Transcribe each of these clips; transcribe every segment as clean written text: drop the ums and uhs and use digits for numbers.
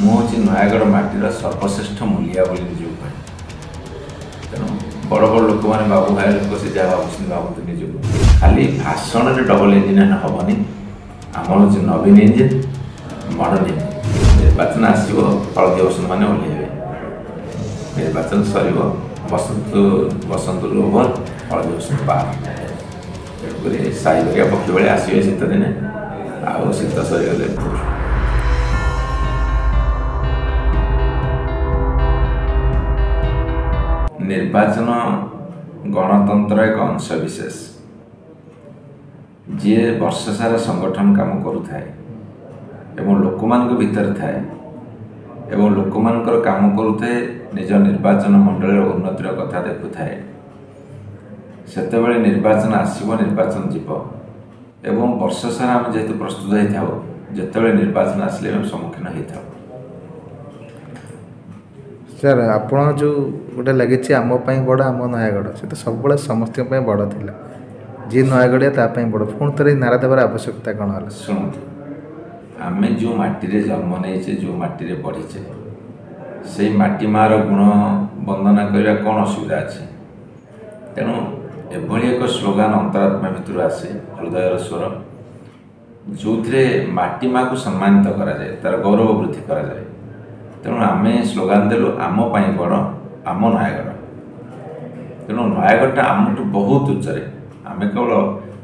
ମୁଁ ହେଉଛି ନୟାଗଡ଼ ମାଟିର ସର୍ବଶ୍ରେଷ୍ଠ ମୂଲିଆ ବୋଲି ନିଜକୁ କହେ। ତେଣୁ ବଡ଼ ବଡ଼ ଲୋକମାନେ ବାବୁ ଭାଇ ଲୋକ ସେ ଯାହା ଭାବୁଛନ୍ତି ଭାବନ୍ତୁ ନିଜକୁ। ଖାଲି ଭାଷଣରେ ଡବଲ ଇଞ୍ଜିନ୍ ହେବନି, ଆମର ହେଉଛି ନବୀନ ଇଞ୍ଜିନ୍, ମଡ଼ର୍ଣ୍ଣ ଇଞ୍ଜିନ୍। ନିର୍ବାଚନ ଆସିବ, ହଳଦୀ ବସନ୍ତ ମାନେ ଓହ୍ଲାଇବେ। ନିର୍ବାଚନ ସରିବ, ବସନ୍ତ ଓଭର, ହଳଦୀ ବସନ୍ତ ପାର। ତେଣୁକରି ସାଇବରିଆ ପକ୍ଷୀ ଭଳି ଆସିବେ ଶୀତ ଦିନେ, ଆଉ ଶୀତ ସରିଗଲେ ନିର୍ବାଚନ ଗଣତନ୍ତ୍ର ଏକ ଅଂଶବିଶେଷ। ଯିଏ ବର୍ଷ ସାରା ସଂଗଠନ କାମ କରୁଥାଏ ଏବଂ ଲୋକମାନଙ୍କ ଭିତରେ ଥାଏ ଏବଂ ଲୋକମାନଙ୍କର କାମ କରୁଥାଏ, ନିଜ ନିର୍ବାଚନ ମଣ୍ଡଳୀର ଉନ୍ନତିର କଥା ଦେଖୁଥାଏ, ସେତେବେଳେ ନିର୍ବାଚନ ଆସିବ, ନିର୍ବାଚନ ଯିବ ଏବଂ ବର୍ଷ ସାରା ଆମେ ଯେହେତୁ ପ୍ରସ୍ତୁତ ହୋଇଥାଉ, ଯେତେବେଳେ ନିର୍ବାଚନ ଆସିଲେ ଆମେ ସମ୍ମୁଖୀନ ହୋଇଥାଉ। ସାର୍, ଆପଣ ଯେଉଁ ଗୋଟେ ଲାଗିଛି ଆମ ପାଇଁ ବଡ଼, ଆମ ନୟାଗଡ଼, ସେ ତ ସବୁବେଳେ ସମସ୍ତଙ୍କ ପାଇଁ ବଡ଼ ଥିଲା। ଯିଏ ନୟାଗଡ଼ିଆ ତା ପାଇଁ ବଡ଼। ପୁଣି ଥରେ ନାରା ଦେବାର ଆବଶ୍ୟକତା କ'ଣ ହେଲା? ଶୁଣନ୍ତୁ, ଆମେ ଯେଉଁ ମାଟିରେ ଜନ୍ମ ନେଇଛେ, ଯେଉଁ ମାଟିରେ ବଢ଼ିଛେ, ସେଇ ମାଟି ମାଆର ଗୁଣ ବନ୍ଦନା କରିବା କ'ଣ ଅସୁବିଧା ଅଛି? ତେଣୁ ଏଭଳି ଏକ ସ୍ଲୋଗାନ ଅନ୍ତରାତ୍ମା ଭିତରୁ ଆସେ, ହୃଦୟର ସ୍ୱର, ଯେଉଁଥିରେ ମାଟି ମାଆକୁ ସମ୍ମାନିତ କରାଯାଏ, ତା'ର ଗୌରବ ବୃଦ୍ଧି କରାଯାଏ। ତେଣୁ ଆମେ ସ୍ଲୋଗାନ ଦେଲୁ ଆମ ପାଇଁ ବଡ଼, ଆମ ନୟାଗଡ଼। ତେଣୁ ନୟାଗଡ଼ଟା ଆମଠୁ ବହୁତ ଉଚ୍ଚରେ, ଆମେ କେବଳ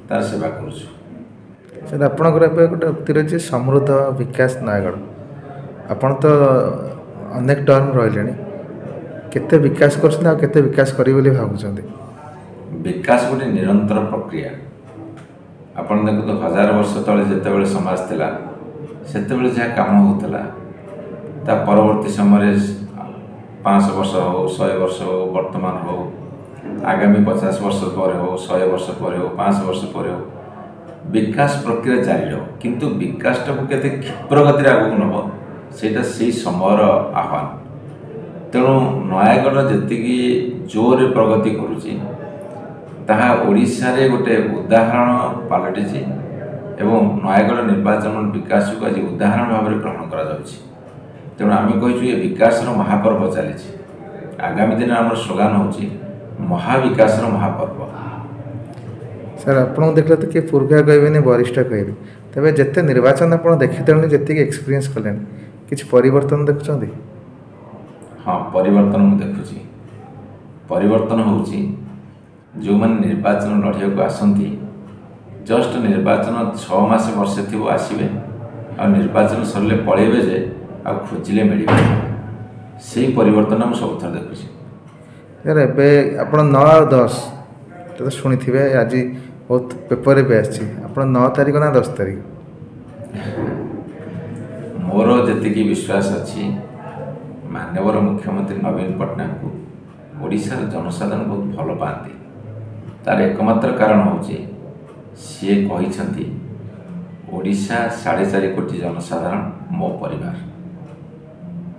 ତା'ର ସେବା କରୁଛୁ। ସାର୍, ଆପଣଙ୍କର ଏବେ ଗୋଟେ ଉକ୍ତି ରହିଛି ସମୃଦ୍ଧ ବିକାଶ ନୟାଗଡ଼। ଆପଣ ତ ଅନେକ ଟର୍ମ ରହିଲେଣି, କେତେ ବିକାଶ କରୁଛନ୍ତି ଆଉ କେତେ ବିକାଶ କରିବେ ବୋଲି ଭାବୁଛନ୍ତି? ବିକାଶ ଗୋଟେ ନିରନ୍ତର ପ୍ରକ୍ରିୟା। ଆପଣ ଦେଖନ୍ତୁ, 1000 ବର୍ଷ ତଳେ ଯେତେବେଳେ ସମାଜ ଥିଲା, ସେତେବେଳେ ଯାହା କାମ ହେଉଥିଲା, ତା ପରବର୍ତ୍ତୀ ସମୟରେ 500 ବର୍ଷ ହେଉ, 100 ବର୍ଷ ହେଉ, ବର୍ତ୍ତମାନ ହେଉ, ଆଗାମୀ 50 ବର୍ଷ ପରେ ହେଉ, 100 ବର୍ଷ ପରେ ହେଉ, 500 ବର୍ଷ ପରେ ହେଉ, ବିକାଶ ପ୍ରକ୍ରିୟା ଜାରି ରହିବ। କିନ୍ତୁ ବିକାଶଟାକୁ କେତେ କ୍ଷିପ୍ର ଗତିରେ ଆଗକୁ ନେବ, ସେଇଟା ସେଇ ସମୟର ଆହ୍ୱାନ। ତେଣୁ ନୟାଗଡ଼ ଯେତିକି ଜୋରରେ ପ୍ରଗତି କରୁଛି, ତାହା ଓଡ଼ିଶାରେ ଗୋଟେ ଉଦାହରଣ ପାଲଟିଛି ଏବଂ ନୟାଗଡ଼ ନିର୍ବାଚନ ବିକାଶକୁ ଆଜି ଉଦାହରଣ ଭାବରେ ଗ୍ରହଣ କରାଯାଉଛି। ତେଣୁ ଆମେ କହିଛୁ ଏ ବିକାଶର ମହାପର୍ବ ଚାଲିଛି। ଆଗାମୀ ଦିନରେ ଆମର ସ୍ଲୋଗାନ ହେଉଛି ମହାବିକାଶର ମହାପର୍ବ। ସାର୍, ଆପଣଙ୍କୁ ଦେଖିଲେ ତ କିଏ ପୂର୍ଗା କହିବେନି, ବରିଷ୍ଠ କହିବେ। ତେବେ ଯେତେ ନିର୍ବାଚନ ଆପଣ ଦେଖିଦେଲେଣି, ଯେତିକି ଏକ୍ସପିରିଏନ୍ସ କଲେଣି, କିଛି ପରିବର୍ତ୍ତନ ଦେଖୁଛନ୍ତି? ହଁ, ପରିବର୍ତ୍ତନ ମୁଁ ଦେଖୁଛି। ପରିବର୍ତ୍ତନ ହେଉଛି, ଯେଉଁମାନେ ନିର୍ବାଚନ ଲଢ଼ିବାକୁ ଆସନ୍ତି, ଜଷ୍ଟ ନିର୍ବାଚନ 6 ମାସ ବର୍ଷେ ଥିବ ଆସିବେ, ଆଉ ନିର୍ବାଚନ ସରିଲେ ପଳେଇବେ ଯେ ଆଉ ଖୋଜିଲେ ମିଳିବ। ସେଇ ପରିବର୍ତ୍ତନ ମୁଁ ସବୁଥର ଦେଖୁଛି। ସାର୍, ଏବେ ଆପଣ 9 ଆଉ 10 ତ ଶୁଣିଥିବେ, ଆଜି ବହୁତ ପେପରରେ ବି ଆସିଛି। ଆପଣ 9 ତାରିଖ ନା 10 ତାରିଖ? ମୋର ଯେତିକି ବିଶ୍ୱାସ ଅଛି, ମାନ୍ୟବର ମୁଖ୍ୟମନ୍ତ୍ରୀ ନବୀନ ପଟ୍ଟନାୟକଙ୍କୁ ଓଡ଼ିଶାର ଜନସାଧାରଣ ବହୁତ ଭଲ ପାଆନ୍ତି। ତା'ର ଏକମାତ୍ର କାରଣ ହେଉଛି, ସିଏ କହିଛନ୍ତି ଓଡ଼ିଶା 4.5 କୋଟି ଜନସାଧାରଣ ମୋ ପରିବାର।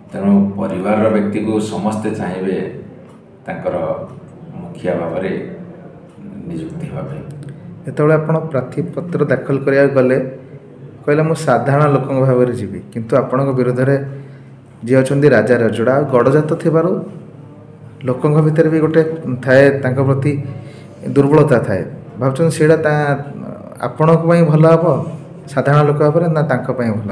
ତେଣୁ ପରିବାରର ବ୍ୟକ୍ତିକୁ ସମସ୍ତେ ଚାହିଁବେ ତାଙ୍କର ମୁଖିଆ ଭାବରେ ନିଯୁକ୍ତି ହେବା ପାଇଁ। ଯେତେବେଳେ ଆପଣ ପ୍ରାର୍ଥୀପତ୍ର ଦାଖଲ କରିବାକୁ ଗଲେ, କହିଲେ ମୁଁ ସାଧାରଣ ଲୋକଙ୍କ ଭାବରେ ଯିବି, କିନ୍ତୁ ଆପଣଙ୍କ ବିରୋଧରେ ଯିଏ ଅଛନ୍ତି ରାଜା ରଜୋଡ଼ା ଆଉ ଗଡ଼ଜାତ ଥିବାରୁ ଲୋକଙ୍କ ଭିତରେ ବି ଗୋଟେ ଥାଏ, ତାଙ୍କ ପ୍ରତି ଦୁର୍ବଳତା ଥାଏ। ଭାବୁଛନ୍ତି ସେଇଟା ଆପଣଙ୍କ ପାଇଁ ଭଲ ହେବ ସାଧାରଣ ଲୋକ ଭାବରେ, ନା ତାଙ୍କ ପାଇଁ ଭଲ?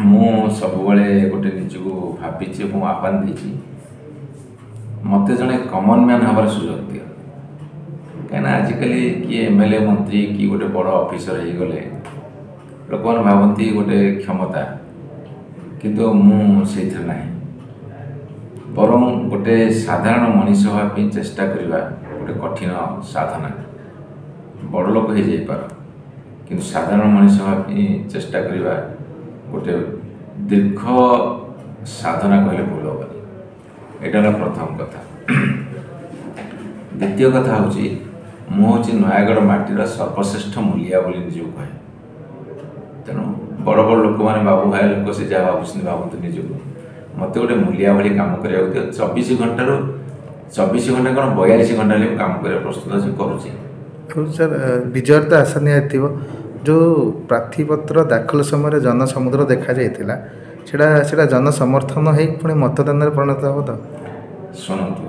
ମୁଁ ସବୁବେଳେ ଗୋଟେ ନିଜକୁ ଭାବିଛି ଏବଂ ଆହ୍ୱାନ ଦେଇଛି, ମୋତେ ଜଣେ କମନ୍ ମ୍ୟାନ୍ ହେବାର ସୁଯୋଗ ଦିଅ। କାହିଁକିନା ଆଜିକାଲି କିଏ MLA ମନ୍ତ୍ରୀ କି ଗୋଟେ ବଡ଼ ଅଫିସର ହେଇଗଲେ ଲୋକମାନେ ଭାବନ୍ତି ଗୋଟେ କ୍ଷମତା, କିନ୍ତୁ ମୁଁ ସେଇଥିରେ ନାହିଁ। ବରଂ ଗୋଟେ ସାଧାରଣ ମଣିଷ ହେବା ପାଇଁ ଚେଷ୍ଟା କରିବା ଗୋଟେ କଠିନ ସାଧନା। ବଡ଼ ଲୋକ ହେଇଯାଇପାର, କିନ୍ତୁ ସାଧାରଣ ମଣିଷ ହେବା ପାଇଁ ଚେଷ୍ଟା କରିବା ଗୋଟେ ଦୀର୍ଘ ସାଧନା କହିଲେ ଭୁଲ ହେବନି। ଏଇଟା ହେଲା ପ୍ରଥମ କଥା। ଦ୍ୱିତୀୟ କଥା ହେଉଛି, ମୁଁ ହେଉଛି ନୟାଗଡ଼ ମାଟିର ସର୍ବଶ୍ରେଷ୍ଠ ମୂଲିଆ ବୋଲି ନିଜକୁ କହେ। ତେଣୁ ବଡ଼ ବଡ଼ ଲୋକମାନେ ବାବୁ ଭାଇ ଲୋକ ସେ ଯାହା ଭାବୁଛନ୍ତି ଭାବନ୍ତୁ ନିଜକୁ। ମୋତେ ଗୋଟେ ମୂଲିଆ ଭଳି କାମ କରିବାକୁ ଦିଅ। 24 ଘଣ୍ଟାରୁ 24 ଘଣ୍ଟା କ'ଣ 42 ଘଣ୍ଟା ହେଲେ ମୁଁ କାମ କରିବା ପ୍ରସ୍ତୁତ ଅଛି, କରୁଛି। ସାର୍, ବିଜୟର ତ ଆଶା ନିହାତି ଥିବ। ଯେଉଁ ପ୍ରାର୍ଥୀପତ୍ର ଦାଖଲ ସମୟରେ ଜନସମୁଦ୍ର ଦେଖାଯାଇଥିଲା, ସେଟା ଜନସମର୍ଥନ ହେଇ ପୁଣି ମତଦାନରେ ପରିଣତ ହେବ ତ? ଶୁଣନ୍ତୁ,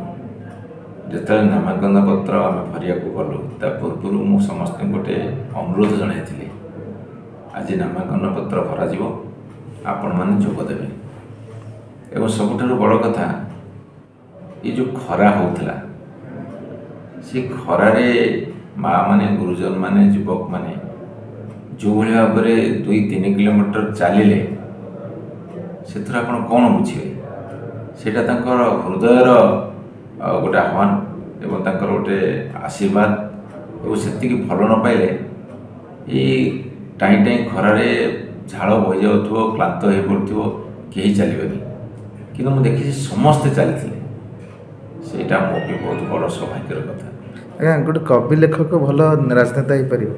ଯେତେବେଳେ ନାମାଙ୍କନ ପତ୍ର ଆମେ ଭରିବାକୁ ଗଲୁ ତା ପୂର୍ବରୁ ମୁଁ ସମସ୍ତଙ୍କୁ ଗୋଟେ ଅନୁରୋଧ ଜଣାଇଥିଲି, ଆଜି ନାମାଙ୍କନ ପତ୍ର ଭରାଯିବ, ଆପଣମାନେ ଯୋଗ ଦେବେ। ଏବଂ ସବୁଠାରୁ ବଡ଼ କଥା, ଏ ଯେଉଁ ଖରା ହେଉଥିଲା, ସେ ଖରାରେ ମାଆ ମାନେ, ଗୁରୁଜନ ମାନେ, ଯୁବକମାନେ ଯେଉଁଭଳି ଭାବରେ 2-3 କିଲୋମିଟର ଚାଲିଲେ, ସେଥିରୁ ଆପଣ କ'ଣ ବୁଝିବେ? ସେଇଟା ତାଙ୍କର ହୃଦୟର ଗୋଟେ ଆହ୍ୱାନ ଏବଂ ତାଙ୍କର ଗୋଟେ ଆଶୀର୍ବାଦ। ଏବଂ ସେତିକି ଭଲ ନ ପାଇଲେ ଏଇ ଟାଇଁ ଖରାରେ ଝାଳ ବହିଯାଉଥିବ, କ୍ଳାନ୍ତ ହୋଇପଡ଼ୁଥିବ, କେହି ଚାଲିବେନି। କିନ୍ତୁ ମୁଁ ଦେଖିଛି ସମସ୍ତେ ଚାଲିଥିଲେ। ସେଇଟା ମୋ ପାଇଁ ବହୁତ ବଡ଼ ସୌଭାଗ୍ୟର କଥା। ଆଜ୍ଞା, ଗୋଟେ କବି ଲେଖକ ଭଲ ରାଜନେତା ହେଇପାରିବ?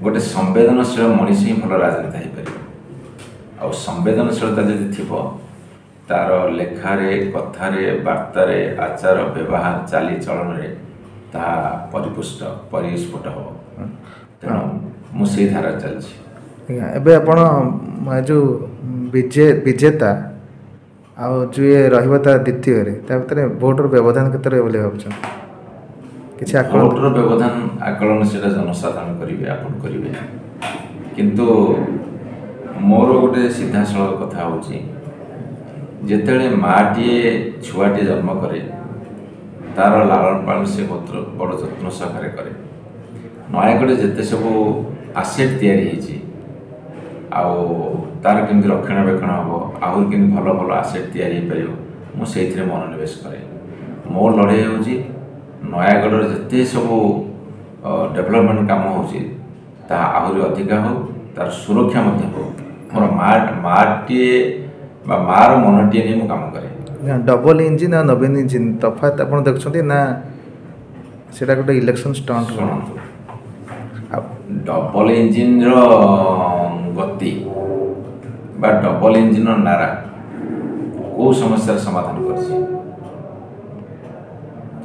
ଗୋଟେ ସମ୍ବେଦନଶୀଳ ମଣିଷ ହିଁ ଭଲ ରାଜନେତା ହେଇପାରିବ। ଆଉ ସମ୍ବେଦନଶୀଳତା ଯଦି ଥିବ, ତାର ଲେଖାରେ, କଥାରେ, ବାର୍ତ୍ତାରେ, ଆଚାର ବ୍ୟବହାର, ଚାଲିଚଳନରେ ତାହା ପରିସ୍ଫୁଟ ହେବ। ତେଣୁ ମୁଁ ସେଇ ଧାରାରେ ଚାଲିଛି। ଆଜ୍ଞା, ଏବେ ଆପଣ ଯେଉଁ ବିଜେତା ଆଉ ଯିଏ ରହିବ ତା ଦ୍ୱିତୀୟରେ, ତା ଭିତରେ ଭୋଟର ବ୍ୟବଧାନ କେତେ ରହିବ ବୋଲି ଭାବୁଛନ୍ତି? କିଛି ଭୋଟର ବ୍ୟବଧାନ ଆକଳନ ସେଇଟା ଜନସାଧାରଣ କରିବେ, ଆପଣ କରିବେ। କିନ୍ତୁ ମୋର ଗୋଟେ ସିଧାସଳଖ କଥା ହେଉଛି, ଯେତେବେଳେ ମାଆଟିଏ ଛୁଆଟିଏ ଜନ୍ମ କରେ, ତାର ଲାଳନ ପାଳନ ସେ ବଡ଼ ଯତ୍ନ ସହକାରେ କରେ। ନୟାଗଡ଼ରେ ଯେତେ ସବୁ ଆସେଟ୍ ତିଆରି ହେଇଛି, ଆଉ ତାର କେମିତି ରକ୍ଷଣାବେକ୍ଷଣ ହେବ, ଆହୁରି କେମିତି ଭଲ ଭଲ ଆସେଟ୍ ତିଆରି ହେଇପାରିବ, ମୁଁ ସେଇଥିରେ ମନୋନିବେଶ କରେ। ମୋ ଲଢ଼େଇ ହେଉଛି ନୟାଗଡ଼ର ଯେତେ ସବୁ ଡେଭଲପମେଣ୍ଟ କାମ ହେଉଛି, ତାହା ଆହୁରି ଅଧିକା ହେଉ, ତାର ସୁରକ୍ଷା ମଧ୍ୟ ହେଉ। ମୋର ମାଆଟିଏ ବା ମାଆର ମନଟିଏ ନେଇ ମୁଁ କାମ କରେ। ଡବଲ ଇଞ୍ଜିନ୍ ଆଉ ନବୀନ ଇଞ୍ଜିନ୍ ତଫାତ୍ ଆପଣ ଦେଖୁଛନ୍ତି ନା? ସେଇଟା ଗୋଟେ ଇଲେକ୍ସନ୍ ଷ୍ଟଣ୍ଟ। ଶୁଣନ୍ତୁ, ଡବଲ ଇଞ୍ଜିନ୍ର ଗତି ବା ଡବଲ ଇଞ୍ଜିନ୍ର ନାରା କେଉଁ ସମସ୍ୟାର ସମାଧାନ କରିଛି?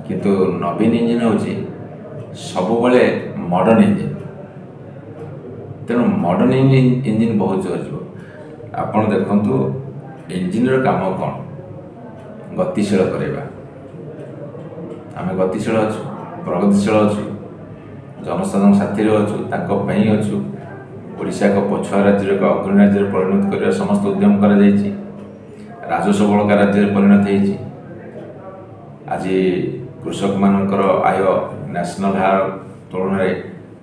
କିନ୍ତୁ ନବୀନ ଇଞ୍ଜିନ୍ ହେଉଛି ସବୁବେଳେ ମଡ଼ର୍ଣ୍ଣ ଇଞ୍ଜିନ୍। ତେଣୁ ମଡ଼ର୍ଣ୍ଣ ଇଞ୍ଜିନ୍ ବହୁତ ଜୋର ଯିବ। ଆପଣ ଦେଖନ୍ତୁ, ଇଞ୍ଜିନ୍ର କାମ କ'ଣ? ଗତିଶୀଳ କରାଇବା। ଆମେ ଗତିଶୀଳ ଅଛୁ, ପ୍ରଗତିଶୀଳ ଅଛୁ, ଜନସାଧାରଣ ସାଥିରେ ଅଛୁ, ତାଙ୍କ ପାଇଁ ଅଛୁ। ଓଡ଼ିଶା ଏକ ପଛୁଆ ରାଜ୍ୟର ଏକ ଅଗ୍ରଣୀ ରାଜ୍ୟରେ ପରିଣତ କରିବା ସମସ୍ତ ଉଦ୍ୟମ କରାଯାଇଛି। ରାଜସ୍ୱ ବଳକା ରାଜ୍ୟରେ ପରିଣତ ହେଇଛି। ଆଜି କୃଷକମାନଙ୍କର ଆୟ ନ୍ୟାସନାଲ୍ ହାର ତୁଳନାରେ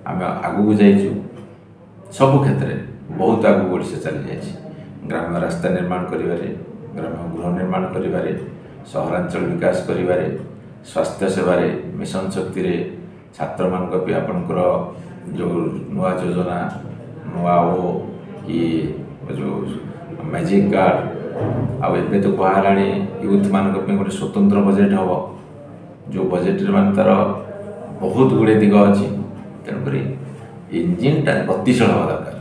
ଆମେ ଆଗକୁ ଯାଇଛୁ। ସବୁ କ୍ଷେତ୍ରରେ ବହୁତ ଆଗକୁ ଓଡ଼ିଶା ଚାଲିଯାଇଛି। ଗ୍ରାମ୍ୟ ରାସ୍ତା ନିର୍ମାଣ କରିବାରେ, ଗ୍ରାମ୍ୟ ଗୃହ ନିର୍ମାଣ କରିବାରେ, ସହରାଞ୍ଚଳ ବିକାଶ କରିବାରେ, ସ୍ୱାସ୍ଥ୍ୟ ସେବାରେ, ମିଶନ ଶକ୍ତିରେ, ଛାତ୍ରମାନଙ୍କ ପାଇଁ ଆପଣଙ୍କର ଯେଉଁ ନୂଆ ଯୋଜନା, ନୂଆ କି ଯେଉଁ ମ୍ୟାଜିକ୍ କାର୍ଡ଼, ଆଉ ଏବେ ତ କୁହାହେଲାଣି ୟୁଥମାନଙ୍କ ପାଇଁ ଗୋଟେ ସ୍ୱତନ୍ତ୍ର ବଜେଟ୍ ହେବ, ଯେଉଁ ବଜେଟ୍ରେ ମାନେ ତା'ର ବହୁତ ଗୁଡ଼ିଏ ଦିଗ ଅଛି। ତେଣୁକରି ଇଞ୍ଜିନ୍ଟା ଗତିଶୀଳ ହେବା ଦରକାର।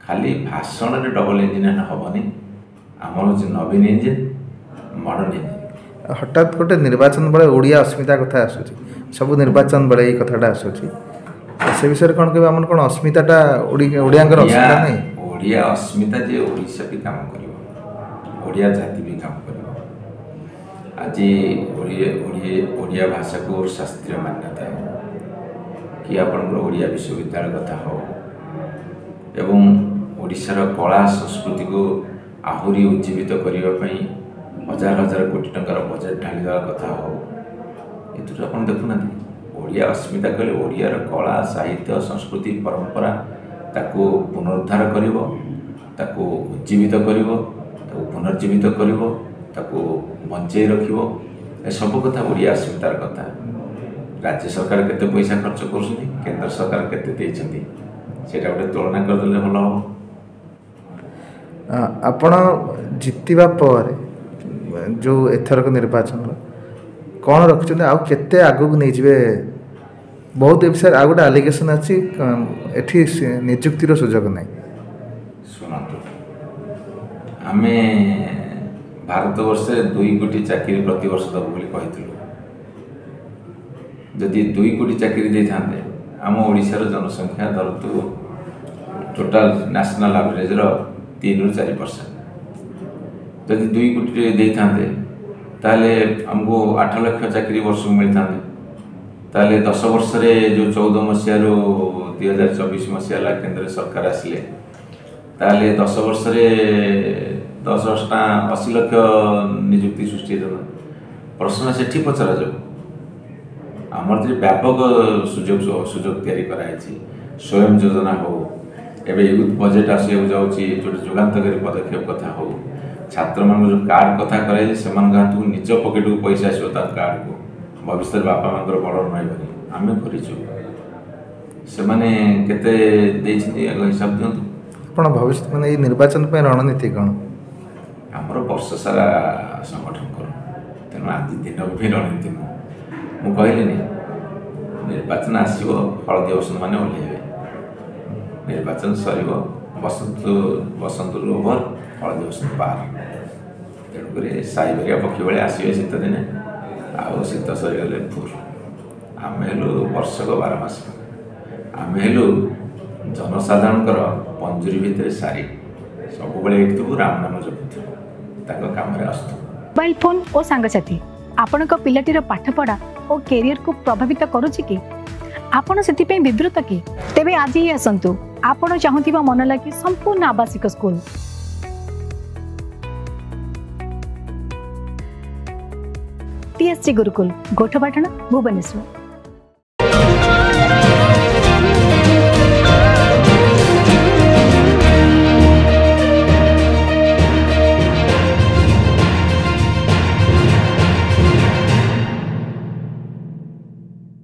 ଖାଲି ଭାଷଣରେ ଡବଲ ଇଞ୍ଜିନ୍ ହେବନି। ଆମର ହେଉଛି ନବୀନ ଇଞ୍ଜିନ୍, ମଡ଼ର୍ଣ୍ଣ ଇଞ୍ଜିନ୍। ହଠାତ୍ ଗୋଟେ ନିର୍ବାଚନ ବେଳେ ଓଡ଼ିଆ ଅସ୍ମିତା କଥା ଆସୁଛି, ସବୁ ନିର୍ବାଚନ ବେଳେ ଏଇ କଥାଟା ଆସୁଛି। ସେ ବିଷୟରେ କ'ଣ କହିବେ? ଆମର କ'ଣ ଅସ୍ମିତାଟା ଓଡ଼ିଆଙ୍କର ଅସ୍ମିତା ନାହିଁ? ଓଡ଼ିଆ ଅସ୍ମିତା ଯେ ଓଡ଼ିଶା ବି କାମ କରିବ, ଓଡ଼ିଆ ଜାତି ବି କାମ କରିବ। ଆଜି ଓଡ଼ିଆ ଭାଷାକୁ ଶାସ୍ତ୍ରୀୟ ମାନ୍ୟତା କି ଆପଣଙ୍କର ଓଡ଼ିଆ ବିଶ୍ୱବିଦ୍ୟାଳୟ କଥା ହେଉ, ଏବଂ ଓଡ଼ିଶାର କଳା ସଂସ୍କୃତିକୁ ଆହୁରି ଉଜ୍ଜୀବିତ କରିବା ପାଇଁ ହଜାର ହଜାର କୋଟି ଟଙ୍କାର ବଜେଟ୍ ଢାଳିବା କଥା ହେଉ, ଏଥିରୁ ଆପଣ ଦେଖୁନାହାନ୍ତି। ଓଡ଼ିଆ ଅସ୍ମିତା କହିଲେ ଓଡ଼ିଆର କଳା, ସାହିତ୍ୟ, ସଂସ୍କୃତି, ପରମ୍ପରା ତାକୁ ପୁନରୁଦ୍ଧାର କରିବ, ତାକୁ ଉଜ୍ଜୀବିତ କରିବ, ତାକୁ ପୁନର୍ଜୀବିତ କରିବ, ତାକୁ ବଞ୍ଚେଇ ରଖିବ। ଏସବୁ କଥା ଓଡ଼ିଆ ଅସ୍ମିତାର କଥା। ରାଜ୍ୟ ସରକାର କେତେ ପଇସା ଖର୍ଚ୍ଚ କରୁଛନ୍ତି, କେନ୍ଦ୍ର ସରକାର କେତେ ଦେଇଛନ୍ତି, ସେଇଟା ଗୋଟେ ତୁଳନା କରିଦେଲେ ଭଲ ହେବ। ଆପଣ ଜିତିବା ପରେ ଯେଉଁ ଏଥରକ ନିର୍ବାଚନର କ'ଣ ରଖିଛନ୍ତି, ଆଉ କେତେ ଆଗକୁ ନେଇଯିବେ? ବହୁତ ଏ ବିଷୟରେ ଆଉ ଗୋଟେ ଆଲିଗେସନ୍ ଅଛି, ଏଠି ନିଯୁକ୍ତିର ସୁଯୋଗ ନାହିଁ। ଶୁଣନ୍ତୁ, ଆମେ ଭାରତବର୍ଷରେ 2 କୋଟି ଚାକିରି ପ୍ରତିବର୍ଷ ଦେବୁ ବୋଲି କହିଥିଲୁ। ଯଦି 2 କୋଟି ଚାକିରି ଦେଇଥାନ୍ତେ, ଆମ ଓଡ଼ିଶାର ଜନସଂଖ୍ୟା ଧରନ୍ତୁ टोटाल नेशनल एवरेज 3 ରୁ 4%। जदि 2 कोटी दे ताले हमको 8 लाख चाकरी वर्ष मिलता ताले 10 वर्ष रे जो 14 मसीह 2024 मसीहा केंद्र सरकार आसिले ताले 10 वर्ष रे 10 80 लाख नियुक्ति सृष्टि प्रश्न से पचरा जाऊ आमर व्यापक सुजोग तैयारी कराई स्वयं योजना हो एवं यूथ बजेट आसो जाऊँगी जो जुगान्तकारी पदक्षेप कथा हो छात्र मान जो कार्ड कथा कराई से निज पकेट को पैसा आसो कार्ड को भविष्य बापा माँ बड़ रही आम करते हिसाब दिखाँ आप भविष्य मैंने निर्वाचन पे रणनीति कौन आमर वर्ष सारा संगठन कर तेणु आज दिन भी रणनीति मु कहली निर्वाचन आसो हलदी बसंत मैंने ओह्लैबे निर्वाचन सर बसंत ओभर हलदी बसंत पार तेणुक साइबरिया पक्षी भाई आसवे शीत दिने आउ शीत सरीगले फुल आम हेलु वर्षक 12 मास आम हेलु जनसाधारण पंजुरी भितर सारी सब राम नाम जपुथु काम आसतु मोबाइल फोन और सांगसाथी आपण पिलाटीर पाठपढ़ा और कैरियर को प्रभावित करुच्ची कि आपण से विवृत कि तेबे आज ही आसतु आपण चाहूबा मन लगी संपूर्ण आवासिक स्कूल TSG गुरुकुल गोठपाटण भुवनेश्वर।